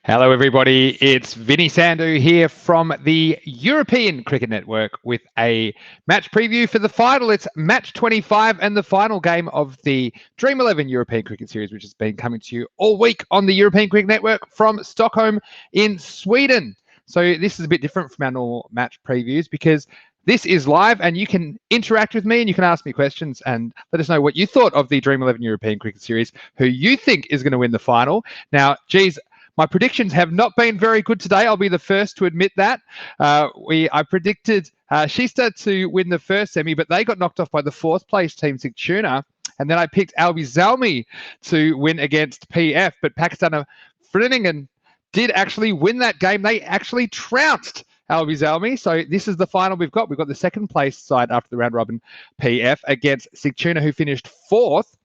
Hello, everybody. It's Vinny Sandu here from the European Cricket Network with a match preview for the final. It's match 25 and the final game of the Dream11 European Cricket Series, which has been coming to you all week on the European Cricket Network from Stockholm in Sweden. So this is a bit different from our normal match previews because this is live and you can interact with me and you can ask me questions and let us know what you thought of the Dream11 European Cricket Series, who you think is going to win the final. Now, geez, my predictions have not been very good today. I'll be the first to admit that. I predicted Shista to win the first semi, but they got knocked off by the fourth place team, SIG. And then I picked Albi Zalmi to win against PF, but Pakistan Finland did actually win that game. They actually trounced Albi Zalmi. So this is the final we've got. We've got the second place side after the round robin, PF, against SIG, who finished fourth.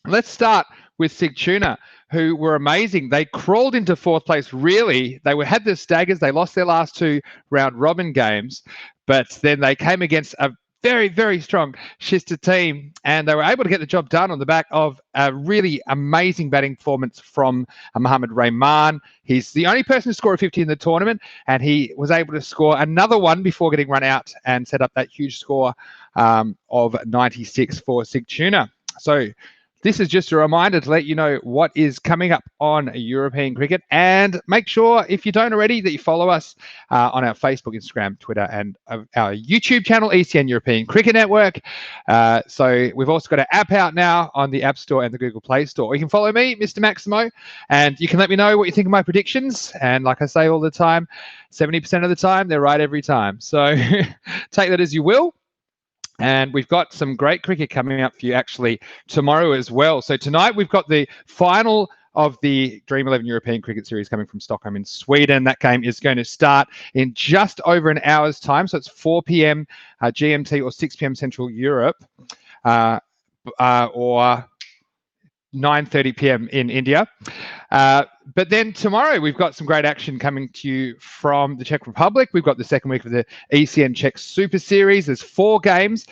Let's start with SIG, who were amazing. They crawled into fourth place, really. They had the staggers. They lost their last two round robin games, but then they came against a very, very strong Shista team, and they were able to get the job done on the back of a really amazing batting performance from Mohammad Rahman. He's the only person to score a 50 in the tournament, and he was able to score another one before getting run out and set up that huge score of 96 for SIG. So this is just a reminder to let you know what is coming up on European cricket, and make sure, if you don't already, that you follow us on our Facebook, Instagram, Twitter, and our YouTube channel, ECN European Cricket Network. So we've also got an app out now on the App Store and the Google Play Store. You can follow me, Mr. Maximo, and you can let me know what you think of my predictions. And like I say all the time, 70% of the time, they're right every time. So take that as you will. And we've got some great cricket coming up for you actually tomorrow as well. So tonight we've got the final of the Dream11 European Cricket Series coming from Stockholm in Sweden. That game is going to start in just over an hour's time. So it's 4 p.m. GMT or 6 p.m. Central Europe or 9:30 p.m. in India. But then tomorrow we've got some great action coming to you from the Czech Republic. We've got the second week of the ECN Czech Super Series. There's 4 games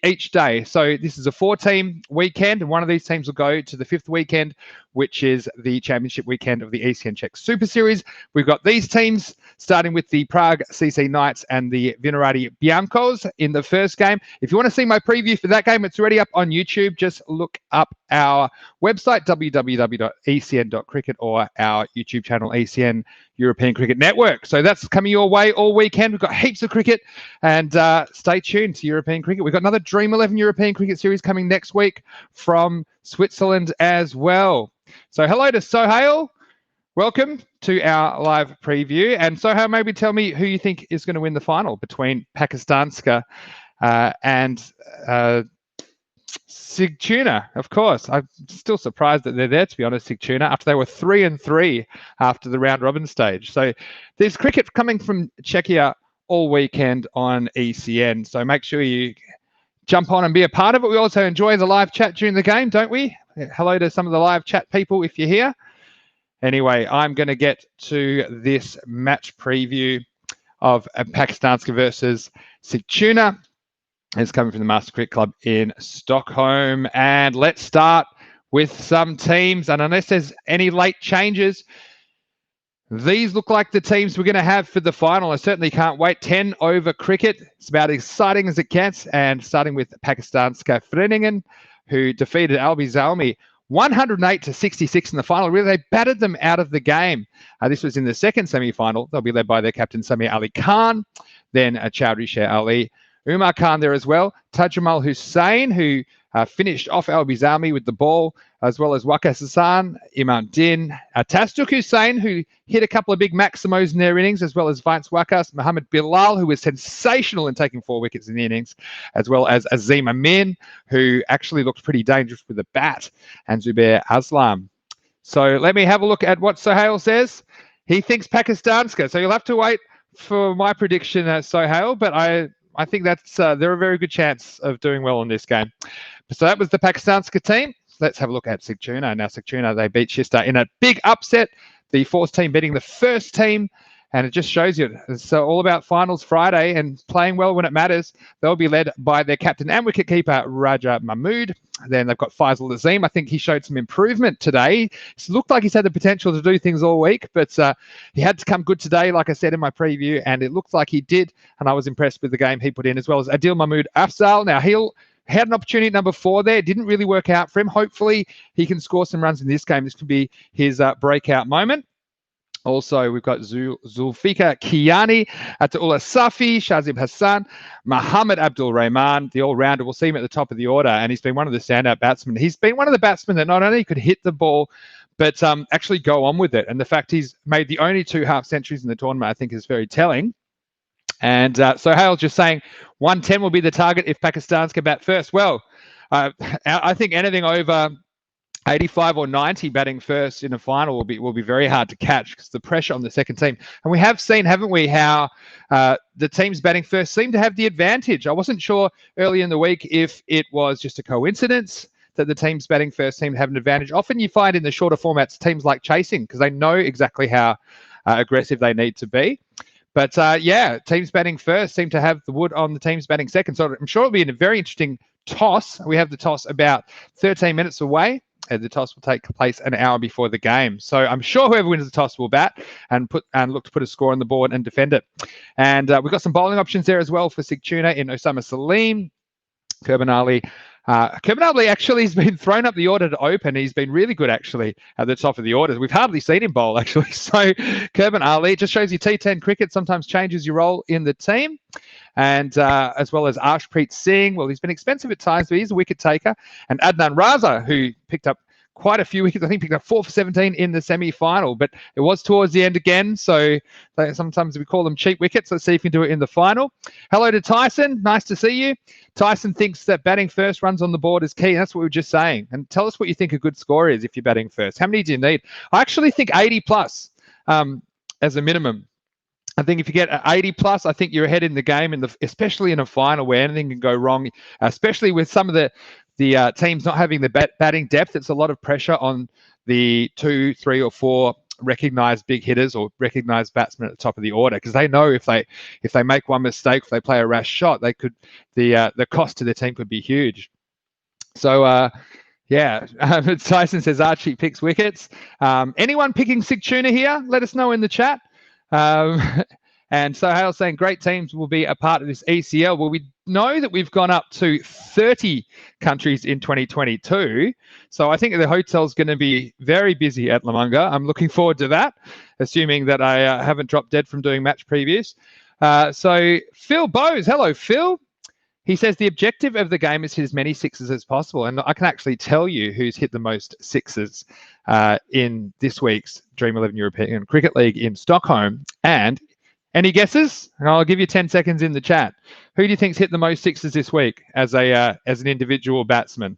each day. So this is a 4-team weekend, and one of these teams will go to the 5th weekend, which is the championship weekend of the ECN Czech Super Series. We've got these teams starting with the Prague CC Knights and the Vinohrady Biancos in the first game. If you want to see my preview for that game, it's already up on YouTube. Just look up our website, www.ecn.cricket, or our YouTube channel, ECN European Cricket Network. So that's coming your way all weekend. We've got heaps of cricket, and stay tuned to European cricket. We've got another Dream11 European Cricket Series coming next week from Switzerland as well. So hello to Sohail. Welcome to our live preview. And Sohail, maybe tell me who you think is going to win the final between Pakistanska and SIG. Of course. I'm still surprised that they're there, to be honest, SIG, after they were 3-3 after the round robin stage. So there's cricket coming from Czechia all weekend on ECN. So make sure you jump on and be a part of it. We also enjoy the live chat during the game, don't we? Hello to some of the live chat people if you're here. Anyway, I'm going to get to this match preview of Pakistanska versus SIG. It's coming from the Master Cricket Club in Stockholm. And let's start with some teams. And unless there's any late changes, these look like the teams we're going to have for the final. I certainly can't wait. 10 over cricket. It's about as exciting as it gets. And starting with Pakistanska Finland, who defeated Albi Zalmi 108-66 in the final. Really, they battered them out of the game. This was in the second semi-final. They'll be led by their captain, Samir Ali Khan, then Chowdhury Sher Ali, Umar Khan there as well, Tajumal Hussain, who finished off Albi Zalmi with the ball, as well as Waqas Hassan, Imam Din, Tasduk Hussain, who hit a couple of big Maximos in their innings, as well as Vance Waqas, Mohammad Bilal, who was sensational in taking 4 wickets in the innings, as well as Azim Amin, who actually looked pretty dangerous with the bat, and Zubair Aslam. So let me have a look at what Sohail says. He thinks Pakistanska, so you'll have to wait for my prediction, Sohail, but I think that's they're a very good chance of doing well in this game. So that was the Pakistanska team. Let's have a look at SIG. Now SIG, they beat Shista in a big upset. The fourth team beating the first team And it just shows you it's all about finals Friday and playing well when it matters. They'll be led by their captain and wicketkeeper, Raja Mahmood. Then they've got Faisal Azim. I think he showed some improvement today. It looked like he's had the potential to do things all week, but he had to come good today, like I said in my preview, and it looked like he did. And I was impressed with the game he put in, as well as Adil Mahmood Afzal. Now, he had an opportunity at number 4 there. It didn't really work out for him. Hopefully, he can score some runs in this game. This could be his breakout moment. Also, we've got Zulfikar Kiani, Ataullah Safi, Shazib Hassan, Muhammad Abdul Rahman, the all-rounder. We'll see him at the top of the order, and he's been one of the standout batsmen. He's been one of the batsmen that not only could hit the ball, but actually go on with it. And the fact he's made the only 2 half-centuries in the tournament, I think, is very telling. And so Hale's just saying 110 will be the target if Pakistan's can bat first. Well, I think anything over 85 or 90 batting first in a final will be very hard to catch because the pressure on the second team. And we have seen, haven't we, how the teams batting first seem to have the advantage. I wasn't sure early in the week if it was just a coincidence that the teams batting first seem to have an advantage. Often you find in the shorter formats, teams like chasing because they know exactly how aggressive they need to be. But yeah, teams batting first seem to have the wood on the teams batting second. So I'm sure it'll be a very interesting toss. We have the toss about 13 minutes away. And the toss will take place an hour before the game. So I'm sure whoever wins the toss will bat and look to put a score on the board and defend it. And we've got some bowling options there as well for SIG Tuna in Osama Salim, Kurban Ali. Kurban Ali actually has been thrown up the order to open. He's been really good actually at the top of the order. We've hardly seen him bowl actually. So Kurban Ali just shows you T10 cricket sometimes changes your role in the team. And as well as Arshpreet Singh. Well, he's been expensive at times, but he's a wicket taker. And Adnan Raza, who picked up quite a few wickets. I think picked up 4 for 17 in the semi-final, but it was towards the end again. So sometimes we call them cheap wickets. Let's see if we can do it in the final. Hello to Tyson. Nice to see you. Tyson thinks that batting first, runs on the board is key. And that's what we were just saying. And tell us what you think a good score is if you're batting first. How many do you need? I actually think 80 plus as a minimum. I think if you get 80 plus, I think you're ahead in the game, especially in a final where anything can go wrong, especially with some of the teams not having the batting depth. It's a lot of pressure on the 2, 3, or 4 recognised big hitters or recognised batsmen at the top of the order because they know if they make one mistake, if they play a rash shot, they could the cost to the team could be huge. So yeah, Tyson says Archie picks wickets. Anyone picking SIG Tuna here? Let us know in the chat. And so Hale's saying great teams will be a part of this ECL. Well, we know that we've gone up to 30 countries in 2022. So I think the hotel's going to be very busy at Lamanga. I'm looking forward to that, assuming that I haven't dropped dead from doing match previews. So Phil Bowes, hello, Phil. He says the objective of the game is hit as many sixes as possible. And I can actually tell you who's hit the most sixes in this week's Dream11 European Cricket League in Stockholm. And any guesses? And I'll give you 10 seconds in the chat. Who do you think's hit the most sixes this week as an individual batsman?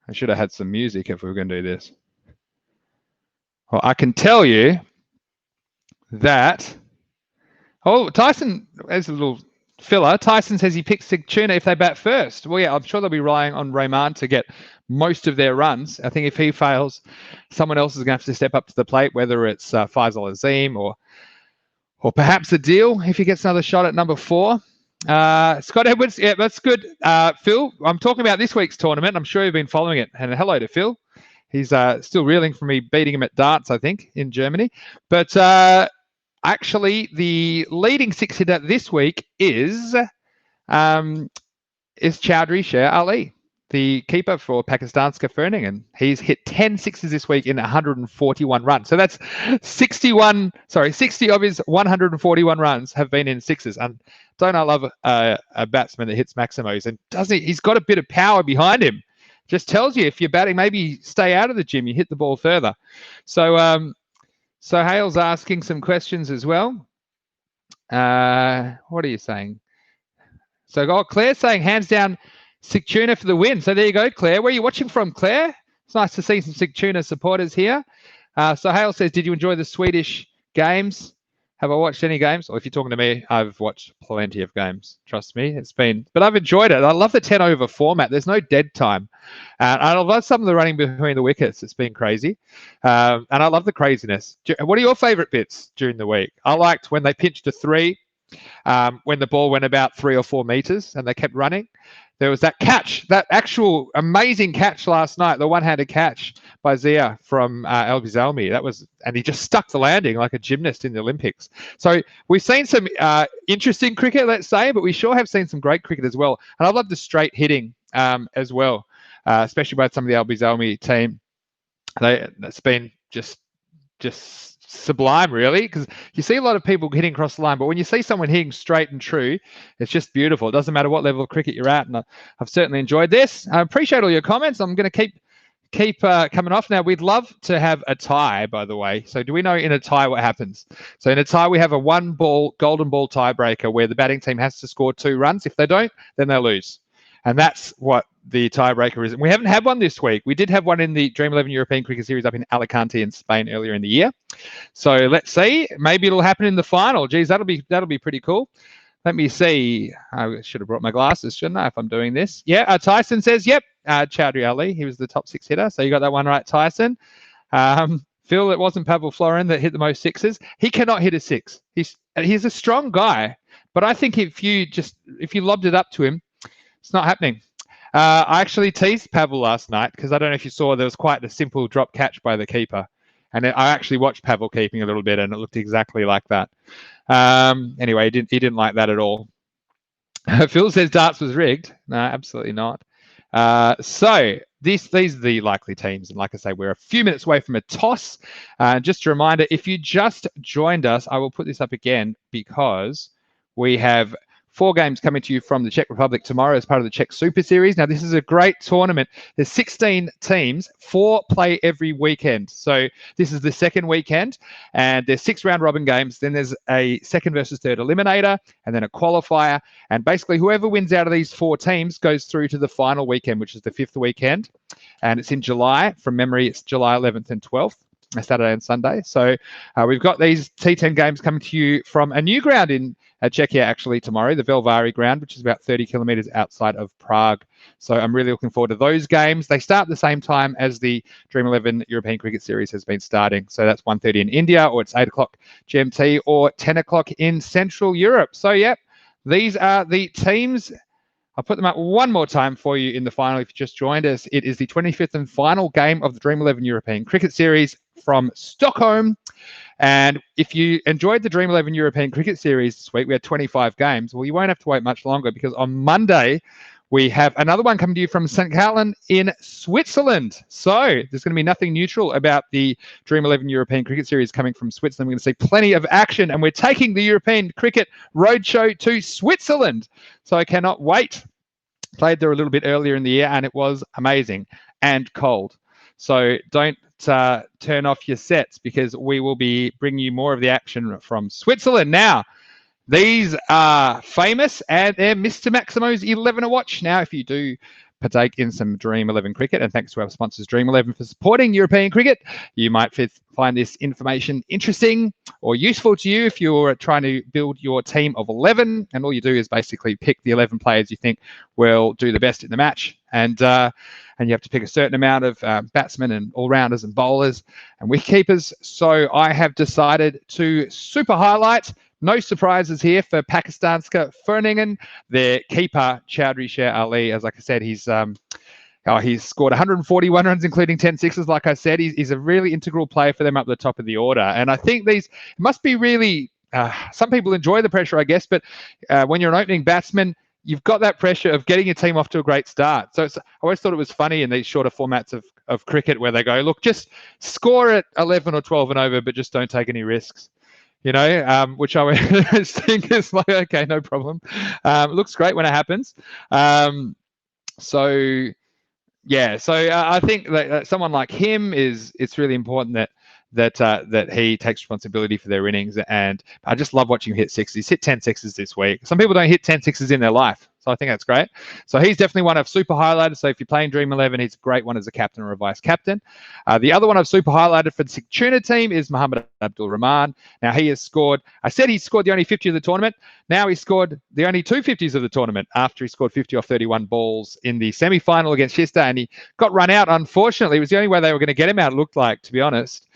I should have had some music if we were going to do this. Well, I can tell you that... Oh, Tyson, there's a little... filler. Tyson says he picks SIG Tuna if they bat first. Well, yeah, I'm sure they'll be relying on Rahman to get most of their runs. I think if he fails, someone else is going to have to step up to the plate, whether it's Faisal Azim or perhaps Adil if he gets another shot at number 4. Scott Edwards, yeah, that's good. Phil, I'm talking about this week's tournament. I'm sure you've been following it. And hello to Phil. He's still reeling from me beating him at darts, I think, in Germany. But... actually, the leading six hitter this week is Chowdhury Sher Ali, the keeper for Pakistanska Ferning. He's hit 10 sixes this week in 141 runs. So that's 60 of his 141 runs have been in sixes. And don't I love a batsman that hits Maximos? And he's got a bit of power behind him. Just tells you if you're batting, maybe stay out of the gym, you hit the ball further. So Hale's asking some questions as well. What are you saying? So Claire's saying hands down SIG Tuna for the win. So there you go, Claire. Where are you watching from, Claire? It's nice to see some SIG Tuna supporters here. So Hale says, did you enjoy the Swedish games? Have I watched any games? Or if you're talking to me, I've watched plenty of games. Trust me, but I've enjoyed it. I love the 10 over format. There's no dead time. And I love some of the running between the wickets. It's been crazy. And I love the craziness. What are your favorite bits during the week? I liked when they pinched a 3, when the ball went about 3 or 4 meters and they kept running. There was that catch, that actual amazing catch last night, the one-handed catch by Zia from Elbizalmi. And he just stuck the landing like a gymnast in the Olympics. So we've seen some interesting cricket, let's say, but we sure have seen some great cricket as well. And I love the straight hitting as well, especially by some of the Elbizalmi team. That's been just sublime, really, because you see a lot of people hitting across the line, but when you see someone hitting straight and true, it's just beautiful. It doesn't matter what level of cricket you're at, and I've certainly enjoyed this. I appreciate all your comments. I'm going to keep coming off now. We'd love to have a tie, by the way. So do we know in a tie what happens? So in a tie, we have a 1-ball golden ball tiebreaker where the batting team has to score 2 runs. If they don't, then they lose. And that's what the tiebreaker is. And we haven't had one this week. We did have one in the Dream11 European Cricket Series up in Alicante in Spain earlier in the year. So let's see. Maybe it'll happen in the final. Geez, that'll be pretty cool. Let me see. I should have brought my glasses, shouldn't I, if I'm doing this? Yeah, Tyson says, yep, Chowdhury Ali. He was the top 6 hitter. So you got that one right, Tyson. Phil, it wasn't Pavel Florin that hit the most 6s. He cannot hit a 6. He's a strong guy. But I think if you lobbed it up to him, it's not happening. I actually teased Pavel last night because I don't know if you saw, there was quite a simple drop catch by the keeper. And I actually watched Pavel keeping a little bit and it looked exactly like that. Anyway, he didn't like that at all. Phil says darts was rigged. No, absolutely not. So these are the likely teams. And like I say, we're a few minutes away from a toss. Just a reminder, if you just joined us, I will put this up again because we have 4 games coming to you from the Czech Republic tomorrow as part of the Czech Super Series. Now, this is a great tournament. There's 16 teams, 4 play every weekend. So this is the second weekend, and there's 6 round-robin games. Then there's a second versus third eliminator, and then a qualifier. And basically, whoever wins out of these 4 teams goes through to the final weekend, which is the 5th weekend. And it's in July. From memory, it's July 11th and 12th. Saturday and Sunday. So we've got these T10 games coming to you from a new ground in Czechia actually tomorrow, the Velvary ground, which is about 30 kilometers outside of Prague. So I'm really looking forward to those games. They start at the same time as the Dream11 European Cricket Series has been starting. So that's 1:30 in India, or it's 8 o'clock GMT, or 10 o'clock in Central Europe. So, yep, these are the teams. I'll put them up one more time for you in the final if you just joined us. It is the 25th and final game of the Dream11 European Cricket Series from Stockholm. And if you enjoyed the Dream11 European Cricket Series this week, we had 25 games. Well, you won't have to wait much longer because on Monday, we have another one coming to you from St. Gallen in Switzerland. So there's going to be nothing neutral about the Dream11 European Cricket Series coming from Switzerland. We're going to see plenty of action, and we're taking the European Cricket Roadshow to Switzerland. So I cannot wait. Played there a little bit earlier in the year, and it was amazing and cold. So don't turn off your sets because we will be bringing you more of the action from Switzerland. Now, these are famous, and they're Mr. Maximo's 11 a watch. Now, if you do partake in some Dream11 cricket, and thanks to our sponsors Dream11 for supporting European cricket, you might find this information interesting or useful to you if you're trying to build your team of 11, and all you do is basically pick the 11 players you think will do the best in the match, and you have to pick a certain amount of batsmen and all-rounders and bowlers and wicketkeepers. So I have decided to super highlight, no surprises here for Pakistanska Ferningen, their keeper, Chowdhury Ali. As like I said, he's scored 141 runs, including 10 sixes. Like I said, he's a really integral player for them up the top of the order. And I think these must be really, some people enjoy the pressure, I guess, but when you're an opening batsman, you've got that pressure of getting your team off to a great start. So I always thought it was funny in these shorter formats of cricket where they go, look, just score at 11 or 12 and over, but just don't take any risks. You know, which I think is like, okay, no problem. It looks great when it happens. So I think that someone like him it's really important that he takes responsibility for their innings. And I just love watching him hit sixes. He's hit 10 sixes this week. Some people don't hit 10 sixes in their life. So I think that's great. So he's definitely one I've super highlighted. So if you're playing Dream11, he's a great one as a captain or a vice captain. The other one I've super highlighted for the SIG Tuna team is Mohamed Abdul Rahman. Now he has scored, I said he scored the only 50 of the tournament. Now he scored the only 2 50s of the tournament after he scored 50 off 31 balls in the semi-final against Shista, and he got run out, unfortunately. It was the only way they were going to get him out, it looked like, to be honest.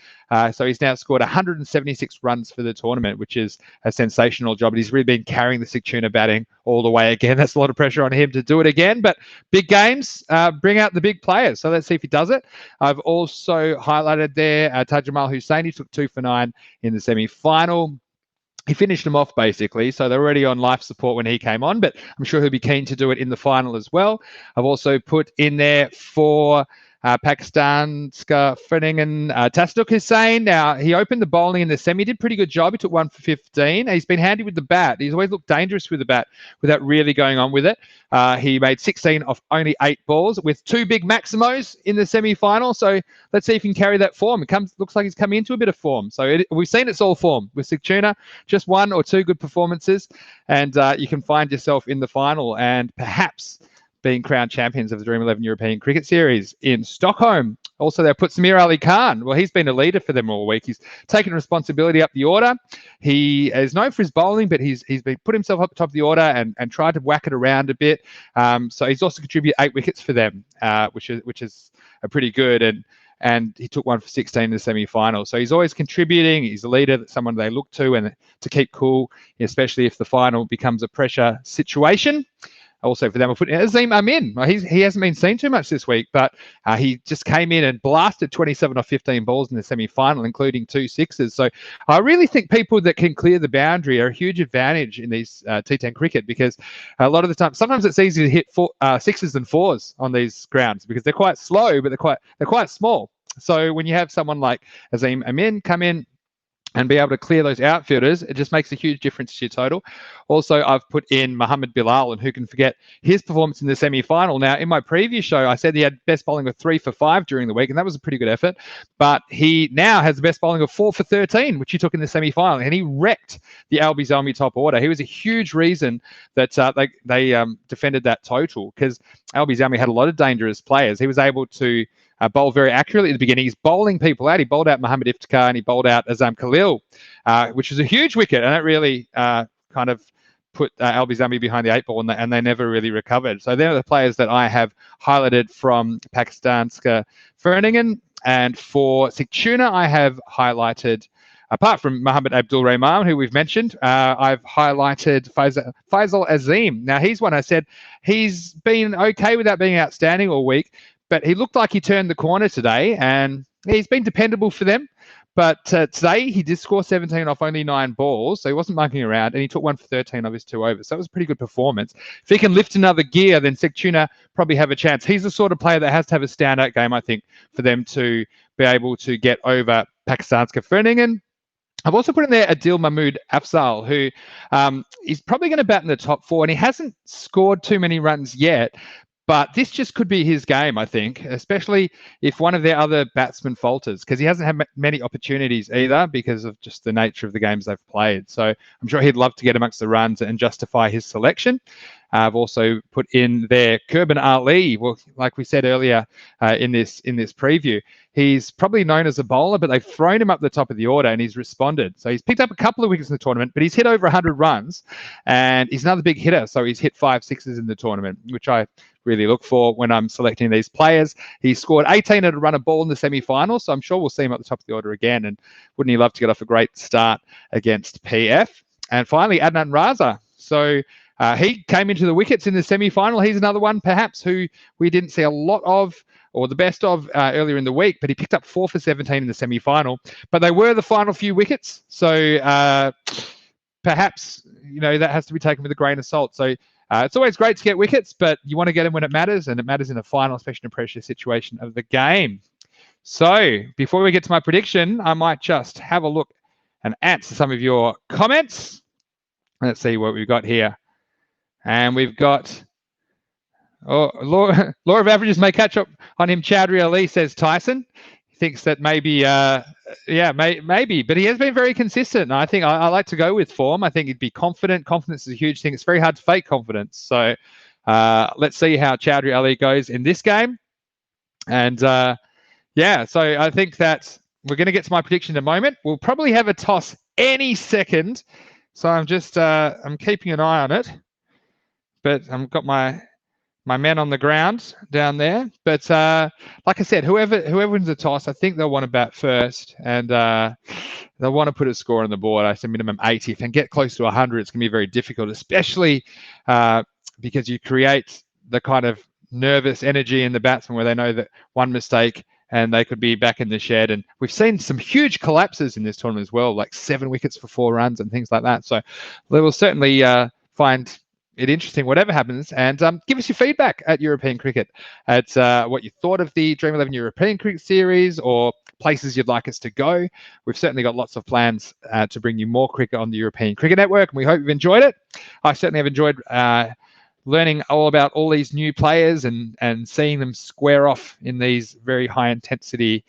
So he's now scored 176 runs for the tournament, which is a sensational job. He's really been carrying the SIG Tuna batting all the way again. That's a lot of pressure on him to do it again. But big games bring out the big players. So let's see if he does it. I've also highlighted there Tajamal Hussein. He took 2 for 9 in the semi-final. He finished them off, basically, so they're already on life support when he came on, but I'm sure he'll be keen to do it in the final as well. I've also put in there for Pakistan's Ferdinand Tasduk Hussain. Now, he opened the bowling in the semi, did a pretty good job. He took 1 for 15. He's been handy with the bat. He's always looked dangerous with the bat without really going on with it. He made 16 off only 8 balls with 2 big Maximos in the semi-final. So let's see if he can carry that form. Looks like he's coming into a bit of form. So we've seen it's all form with SIG Tuna. Just 1 or 2 good performances, and you can find yourself in the final and perhaps being crowned champions of the Dream11 European Cricket Series in Stockholm. Also, they put Samir Ali Khan. Well, he's been a leader for them all week. He's taken responsibility up the order. He is known for his bowling, but he's been put himself up the top of the order and tried to whack it around a bit. So he's also contributed 8 wickets for them, which is a pretty good. And he took 1 for 16 in the semi-final. So he's always contributing. He's a leader, someone they look to and to keep cool, especially if the final becomes a pressure situation. Also for them, I'll put Azim Amin. He hasn't been seen too much this week, but he just came in and blasted 27 off 15 balls in the semi-final, including 2 sixes. So I really think people that can clear the boundary are a huge advantage in these T10 cricket, because a lot of the time, sometimes it's easier to hit 6s than 4s on these grounds because they're quite slow, but they're quite small. So when you have someone like Azim Amin come in and be able to clear those outfielders, it just makes a huge difference to your total. Also, I've put in Mohammed Bilal, and who can forget his performance in the semi-final. Now, in my previous show, I said he had best bowling of 3 for 5 during the week, and that was a pretty good effort. But he now has the best bowling of 4 for 13, which he took in the semi-final, and he wrecked the Albi Zalmi top order. He was a huge reason that they defended that total, because Albi Zalmi had a lot of dangerous players. He was able to bowl very accurately at the beginning. He's bowling people out. He bowled out Mohammed Iftikhar and he bowled out Azam Khalil, which was a huge wicket. And it really kind of put Albi Zalmi behind the 8 ball, and they never really recovered. So they're the players that I have highlighted from Pakistan's Ferdinand. And for SIG Tuna, I have highlighted, apart from Mohamed Abdul Rahman, who we've mentioned, I've highlighted Faisal Azim. Now, he's one I said he's been okay without being outstanding all week, but he looked like he turned the corner today, and he's been dependable for them. But today he did score 17 off only 9 balls, so he wasn't mucking around, and he took 1 for 13 of his 2 overs. So that was a pretty good performance. If he can lift another gear, then SIG Tuna probably have a chance. He's the sort of player that has to have a standout game, I think, for them to be able to get over Pakistan's Ferdinand. I've also put in there Adil Mahmood Afzal, who is probably going to bat in the top 4, and he hasn't scored too many runs yet. But this just could be his game, I think, especially if one of their other batsmen falters, because he hasn't had many opportunities either because of just the nature of the games they've played. So I'm sure he'd love to get amongst the runs and justify his selection. I've also put in there Kurban Ali. Well, like we said earlier in this preview, he's probably known as a bowler, but they've thrown him up the top of the order and he's responded. So he's picked up a couple of wickets in the tournament, but he's hit over 100 runs and he's another big hitter. So he's hit 5 sixes in the tournament, which I really look for when I'm selecting these players. He scored 18 at a run of ball in the semi-final, so I'm sure we'll see him at the top of the order again. And wouldn't he love to get off a great start against PF? And finally, Adnan Raza. So he came into the wickets in the semi-final. He's another one, perhaps, who we didn't see a lot of or the best of earlier in the week, but he picked up 4 for 17 in the semi-final. But they were the final few wickets, so perhaps, that has to be taken with a grain of salt. So it's always great to get wickets, but you want to get them when it matters, and it matters in a final, especially in a pressure situation of the game. So before we get to my prediction, I might just have a look and answer some of your comments. Let's see what we've got here. And we've got, law of averages may catch up on him. Chowdhury Ali says Tyson. thinks that maybe, maybe, but he has been very consistent. And I think I like to go with form. I think he'd be confident. Confidence is a huge thing. It's very hard to fake confidence. So let's see how Chowdhury Ali goes in this game. And so I think that we're going to get to my prediction in a moment. We'll probably have a toss any second. So I'm just, I'm keeping an eye on it. But I've got my men on the ground down there. But like I said, whoever wins the toss, I think they'll want to bat first. And they'll want to put a score on the board. I say minimum 80. If they can get close to 100, it's going to be very difficult, especially because you create the kind of nervous energy in the batsman where they know that one mistake and they could be back in the shed. And we've seen some huge collapses in this tournament as well, like 7 wickets for 4 runs and things like that. So they will certainly find it interesting, whatever happens. And give us your feedback at European Cricket, at what you thought of the Dream11 European Cricket Series or places you'd like us to go. We've certainly got lots of plans to bring you more cricket on the European Cricket Network, and we hope you've enjoyed it. I certainly have enjoyed learning all about all these new players and seeing them square off in these very high intensity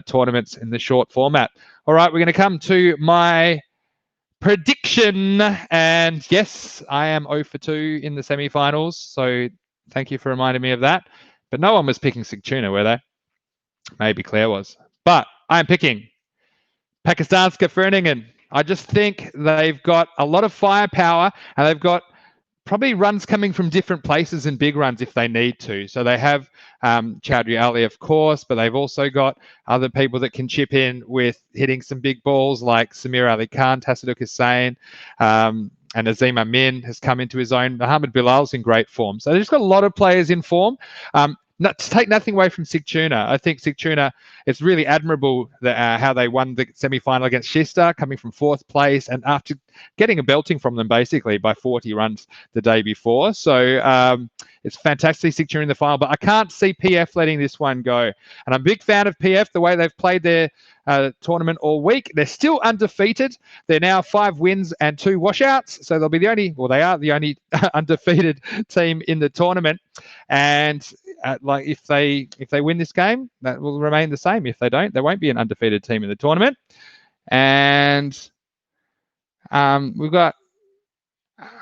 tournaments in the short format. All right, we're going to come to my prediction, and yes, I am 0 for 2 in the semi-finals, so thank you for reminding me of that. But no one was picking SIG Tuna, were they? Maybe Claire was. But I am picking Pakistanska Groningen. I just think they've got a lot of firepower, and they've got probably runs coming from different places and big runs if they need to. So they have Chowdhury Ali, of course, but they've also got other people that can chip in with hitting some big balls like Samir Ali Khan, Tasaduk Hussain, and Azim Amin has come into his own. Mohammed Bilal's in great form. So they've just got a lot of players in form. Not to take nothing away from SIG Tuna. I think SIG Tuna, it's really admirable that, how they won the semi-final against Shista, coming from 4th place, and after getting a belting from them basically by 40 runs the day before. So it's fantastic SIG Tuna in the final, but I can't see PF letting this one go. And I'm a big fan of PF, the way they've played their tournament all week. They're still undefeated. They're now 5 wins and 2 washouts. So they'll be the only, well, they are the only undefeated team in the tournament. And like if they win this game, that will remain the same. If they don't, there won't be an undefeated team in the tournament. And we've got,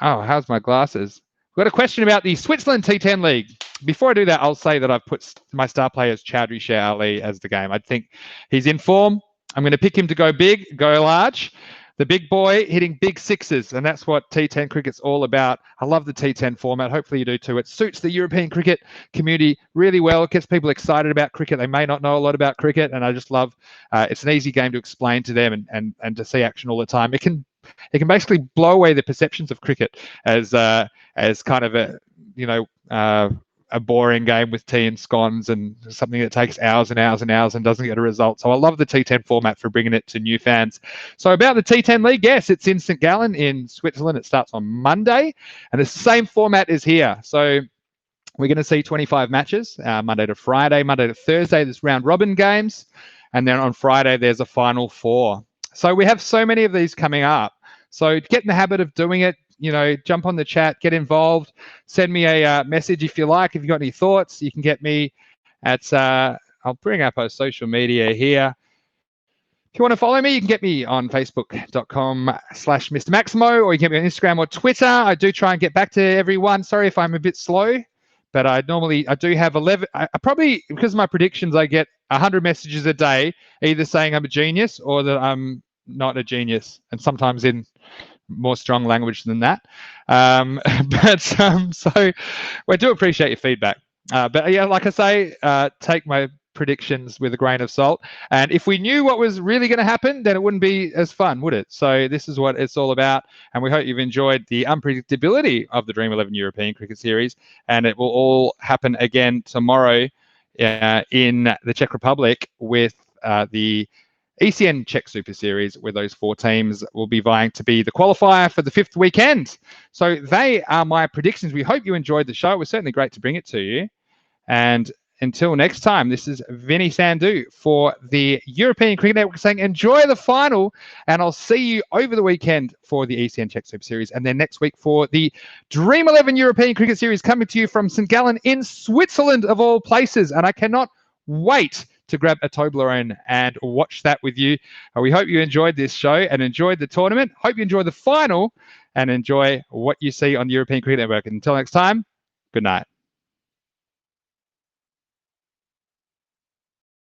oh, how's my glasses? We've got a question about the Switzerland T10 League. Before I do that, I'll say that I've put my star player as Chowdhury Shah Ali as the game. I think he's in form. I'm going to pick him to go big, go large. The big boy hitting big sixes, and that's what T10 cricket's all about. I love the T10 format. Hopefully you do too. It suits the European cricket community really well. It gets people excited about cricket. They may not know a lot about cricket, and I just love it's an easy game to explain to them and to see action all the time. It can basically blow away the perceptions of cricket as kind of a boring game with tea and scones and something that takes hours and hours and hours and doesn't get a result. So I love the T10 format for bringing it to new fans. So about the T10 League, yes, it's in St. Gallen in Switzerland. It starts on Monday, and the same format is here. So we're going to see 25 matches, Monday to Friday, Monday to Thursday, there's round robin games, and then on Friday there's a final 4. So we have so many of these coming up. So get in the habit of doing it. You know, jump on the chat, get involved, send me a message if you like. If you've got any thoughts, you can get me at, I'll bring up our social media here. If you want to follow me, you can get me on facebook.com/Mr. Maximo, or you can get me on Instagram or Twitter. I do try and get back to everyone. Sorry if I'm a bit slow, but I do have 11. I probably, because of my predictions, I get 100 messages a day, either saying I'm a genius or that I'm not a genius, and sometimes in more strong language than that. So we do appreciate your feedback. But yeah, like I say, take my predictions with a grain of salt. And if we knew what was really going to happen, then it wouldn't be as fun, would it? So this is what it's all about. And we hope you've enjoyed the unpredictability of the Dream11 European Cricket Series. And it will all happen again tomorrow in the Czech Republic with the ECN Czech Super Series, where those 4 teams will be vying to be the qualifier for the 5th weekend. So they are my predictions. We hope you enjoyed the show. It was certainly great to bring it to you. And until next time, this is Vinny Sandhu for the European Cricket Network saying enjoy the final, and I'll see you over the weekend for the ECN Czech Super Series, and then next week for the Dream11 European Cricket Series coming to you from St. Gallen in Switzerland, of all places. And I cannot wait to grab a Toblerone and watch that with you. We hope you enjoyed this show and enjoyed the tournament. Hope you enjoy the final and enjoy what you see on the European Cricket Network. Until next time, good night.